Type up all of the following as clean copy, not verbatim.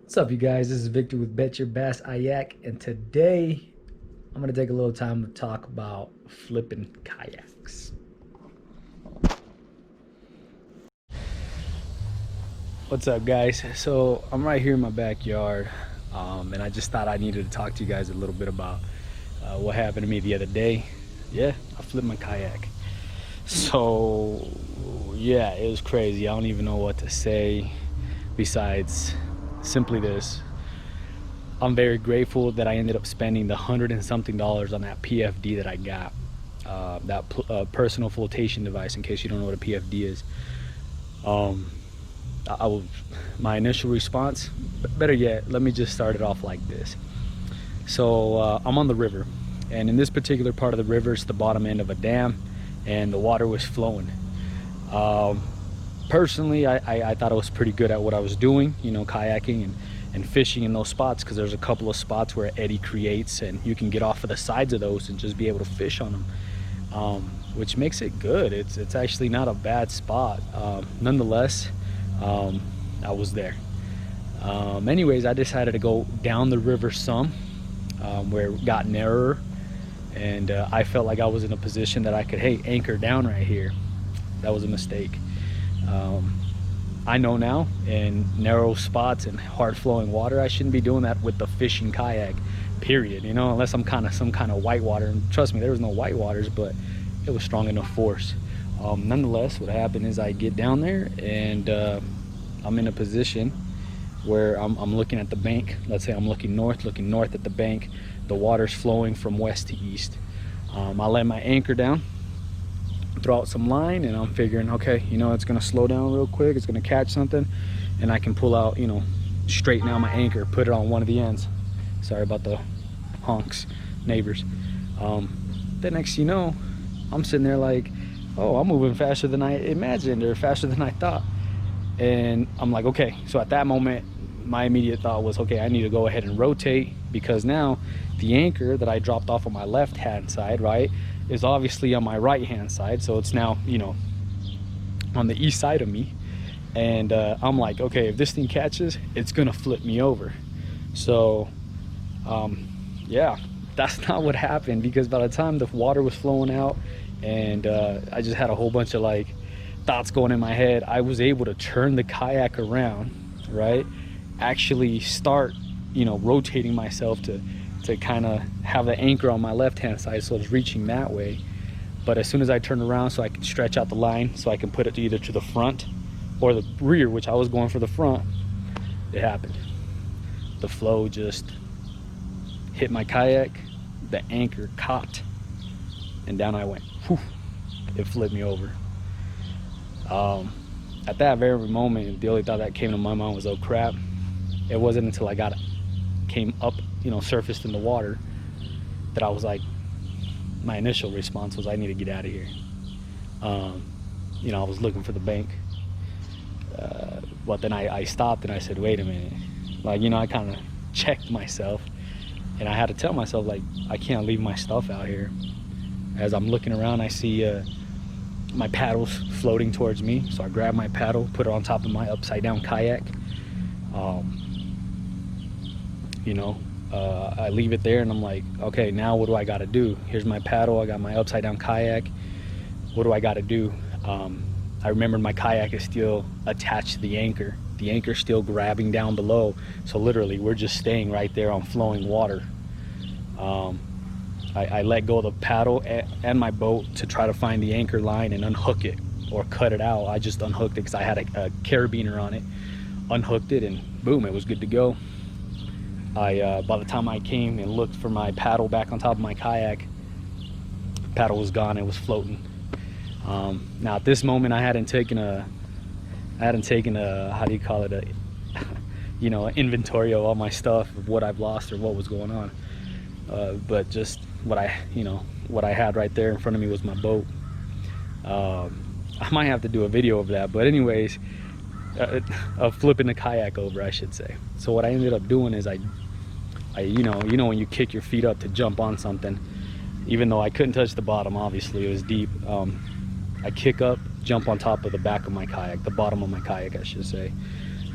What's up, you guys? This is Victor with Bet Your Bass Kayak, and today I'm gonna take a little time to talk about flipping kayaks. What's up, guys? So I'm right here in my backyard, and I just thought I needed to talk to you guys a little bit about what happened to me the other day. Yeah, I flipped my kayak. So yeah, it was crazy. I don't even know what to say besides simply this. I'm very grateful that I ended up spending the $100 and something on that PFD that I got, that personal flotation device. In case you don't know what a PFD is, my initial response, better yet, let me just start it off like this. So I'm on the river, and in this particular part of the river, it's the bottom end of a dam, and the water was flowing. Personally, I thought I was pretty good at what I was doing, you know, kayaking and fishing in those spots, because there's a couple of spots where eddy creates and you can get off of the sides of those and just be able to fish on them, which makes it good. It's actually not a bad spot. Nonetheless, I was there. Anyways, I decided to go down the river some, where it got narrower, and I felt like I was in a position that I could, hey, anchor down right here. That was a mistake. I know now, in narrow spots and hard flowing water, I shouldn't be doing that with the fishing kayak, period, you know, unless I'm some kind of whitewater. And trust me, there was no whitewaters, but it was strong enough force. Nonetheless, what happened is I get down there, and I'm in a position where I'm looking at the bank. Let's say I'm looking north at the bank. The water's flowing from west to east. I let my anchor down, throw out some line, and I'm figuring, okay, you know, it's gonna slow down real quick, it's gonna catch something, and I can pull out, you know, straighten out my anchor, put it on one of the ends. Sorry about the honks, neighbors. The next you know, I'm sitting there like, oh, I'm moving faster than I imagined, or faster than I thought. And I'm like, okay. So at that moment, my immediate thought was, okay, I need to go ahead and rotate, because now the anchor that I dropped off on my left hand side, right, is obviously on my right hand side. So it's now, you know, on the east side of me. And I'm like, okay, if this thing catches, it's gonna flip me over. So yeah, that's not what happened, because by the time the water was flowing out, and I just had a whole bunch of like thoughts going in my head, I was able to turn the kayak around, right, actually start, you know, rotating myself to kind of have the anchor on my left hand side, so it's reaching that way. But as soon as I turned around so I could stretch out the line, so I can put it either to the front or the rear, which I was going for the front, it happened. The flow just hit my kayak, the anchor caught, and down I went. Whew. It flipped me over. At that very moment, the only thought that came to my mind was, oh crap. It wasn't until I came up, you know, surfaced in the water, that I was like, my initial response was, I need to get out of here. You know, I was looking for the bank, but then I stopped and I said, wait a minute. Like, you know, I kind of checked myself, and I had to tell myself, like, I can't leave my stuff out here. As I'm looking around, I see my paddles floating towards me, so I grab my paddle, put it on top of my upside down kayak. You know, I leave it there, and I'm like, okay, now what do I got to do? Here's my paddle, I got my upside down kayak. What do I got to do? I remembered my kayak is still attached to the anchor. The anchor's still grabbing down below, so literally we're just staying right there on flowing water. I let go of the paddle and my boat to try to find the anchor line and unhook it, or cut it out. I just unhooked it because I had a carabiner on it. Unhooked it, and boom, it was good to go. By the time I came and looked for my paddle back on top of my kayak, paddle was gone. It was floating. Now at this moment, I hadn't taken a how do you call it, a you know, an inventory of all my stuff, of what I've lost or what was going on. But just what I had right there in front of me was my boat. I might have to do a video of that, but anyways, of flipping the kayak over, I should say. So what I ended up doing is I you know when you kick your feet up to jump on something, even though I couldn't touch the bottom, obviously it was deep. I kick up, jump on top of the back of my kayak, the bottom of my kayak I should say,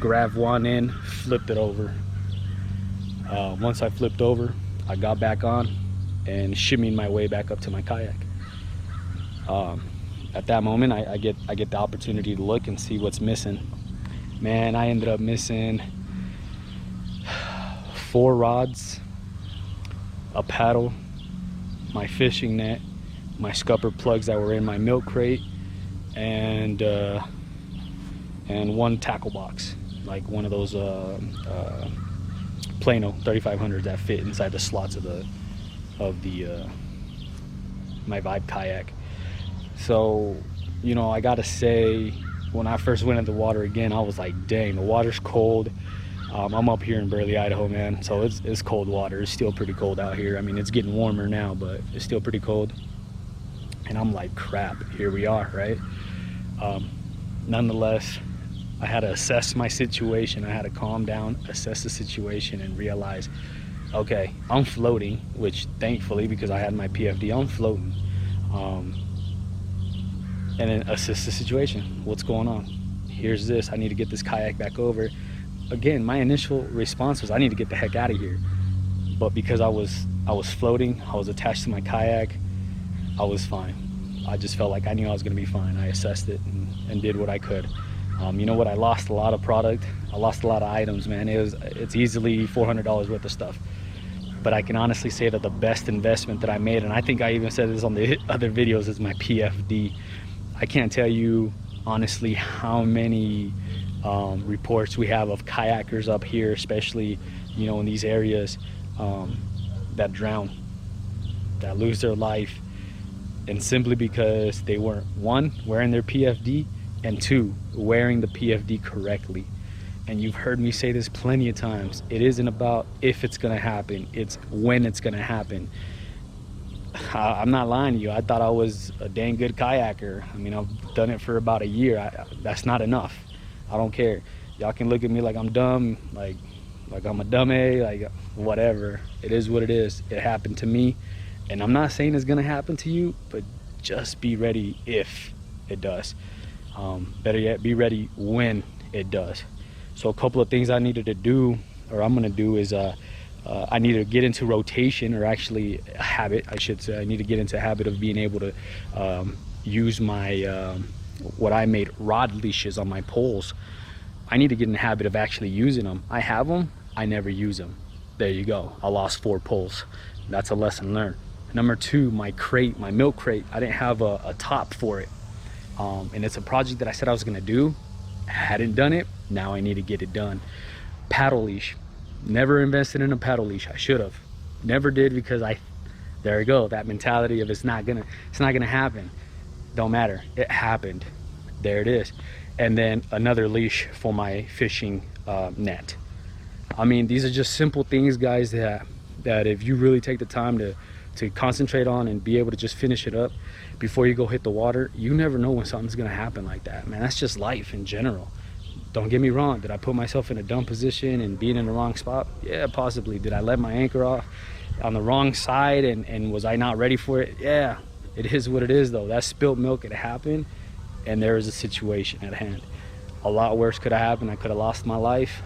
grab one end, flipped it over. Once I flipped over, I got back on and shimmied my way back up to my kayak. At that moment, I get the opportunity to look and see what's missing. Man, I ended up missing 4 rods, a paddle, my fishing net, my scupper plugs that were in my milk crate, and 1 tackle box, like one of those Plano 3500s that fit inside the slots of my Vibe kayak. So, you know, I gotta say, when I first went in the water again, I was like, dang, the water's cold. I'm up here in Burley, Idaho, man, so it's cold water. It's still pretty cold out here. I mean, it's getting warmer now, but it's still pretty cold. And I'm like, crap, here we are, right? Nonetheless, I had to assess my situation. I had to calm down, assess the situation, and realize, okay, I'm floating, which thankfully, because I had my PFD, I'm floating. And then assess the situation. What's going on? Here's this. I need to get this kayak back over. Again, my initial response was, I need to get the heck out of here. But because I was floating, I was attached to my kayak, I was fine. I just felt like I knew I was going to be fine. I assessed it and did what I could. You know what? I lost a lot of product. I lost a lot of items, man. It's easily $400 worth of stuff. But I can honestly say that the best investment that I made, and I think I even said this on the other videos, is my PFD. I can't tell you honestly how many reports we have of kayakers up here, especially, you know, in these areas, that drown, that lose their life, and simply because they weren't, 1, wearing their PFD, and 2, wearing the PFD correctly. And you've heard me say this plenty of times. It isn't about if it's gonna happen, it's when it's gonna happen. I'm not lying to you. I thought I was a dang good kayaker. I mean, I've done it for about a year. That's not enough. I don't care. Y'all can look at me like I'm dumb, like I'm a dummy, like whatever. It is what it is. It happened to me, and I'm not saying it's gonna happen to you, but just be ready if it does. Better yet, be ready when it does. So a couple of things I needed to do, or I'm gonna do, is I need to get into rotation, or actually a habit, I should say. I need to get into a habit of being able to use my what I made rod leashes on my poles. I need to get in the habit of actually using them. I have them, I never use them. There you go. I lost 4 poles. That's a lesson learned. Number 2, my crate, my milk crate, I didn't have a top for it. And it's a project that I said I was gonna do. I hadn't done it. Now I need to get it done. Paddle leash. Never invested in a paddle leash. I should have. Never did, because there you go, that mentality of it's not gonna happen. Don't matter. It happened. There it is. And then another leash for my fishing net. I mean, these are just simple things, guys, that if you really take the time to concentrate on and be able to just finish it up before you go hit the water, you never know when something's gonna happen like that, man. That's just life in general. Don't get me wrong. Did I put myself in a dumb position and being in the wrong spot? Yeah, possibly. Did I let my anchor off on the wrong side and was I not ready for it? Yeah, it is what it is, though. That spilt milk, it happened, and there is a situation at hand. A lot worse could have happened. I could have lost my life,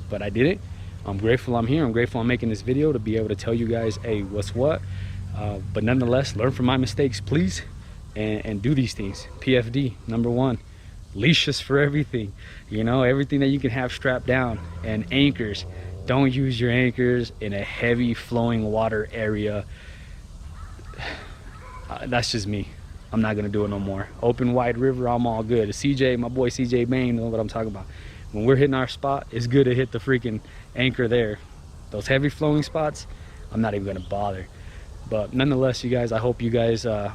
but I didn't. I'm grateful I'm here. I'm grateful I'm making this video to be able to tell you guys, hey, what's what. But nonetheless, learn from my mistakes, please, and do these things. PFD, number 1. Leashes for everything, you know, everything that you can have strapped down. And anchors. Don't use your anchors in a heavy flowing water area. That's just me. I'm not gonna do it no more. Open wide river, I'm all good. CJ, my boy CJ Bain, knows what I'm talking about. When we're hitting our spot, it's good to hit the freaking anchor there. Those heavy flowing spots, I'm not even gonna bother. But nonetheless, you guys, I hope you guys I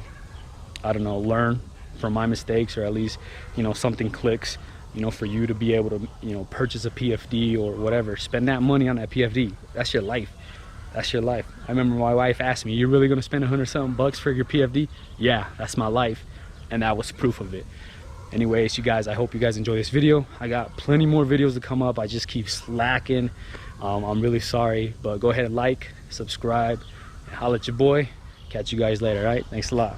don't know, learn from my mistakes, or at least, you know, something clicks, you know, for you to be able to, you know, purchase a PFD or whatever. Spend that money on that PFD. That's your life. That's your life. I remember my wife asked me, "You're really gonna spend $100-something for your PFD?" Yeah, that's my life, and that was proof of it. Anyways, you guys, I hope you guys enjoy this video. I got plenty more videos to come up. I just keep slacking. I'm really sorry, but go ahead and like, subscribe, and holla at your boy. Catch you guys later. All right, thanks a lot.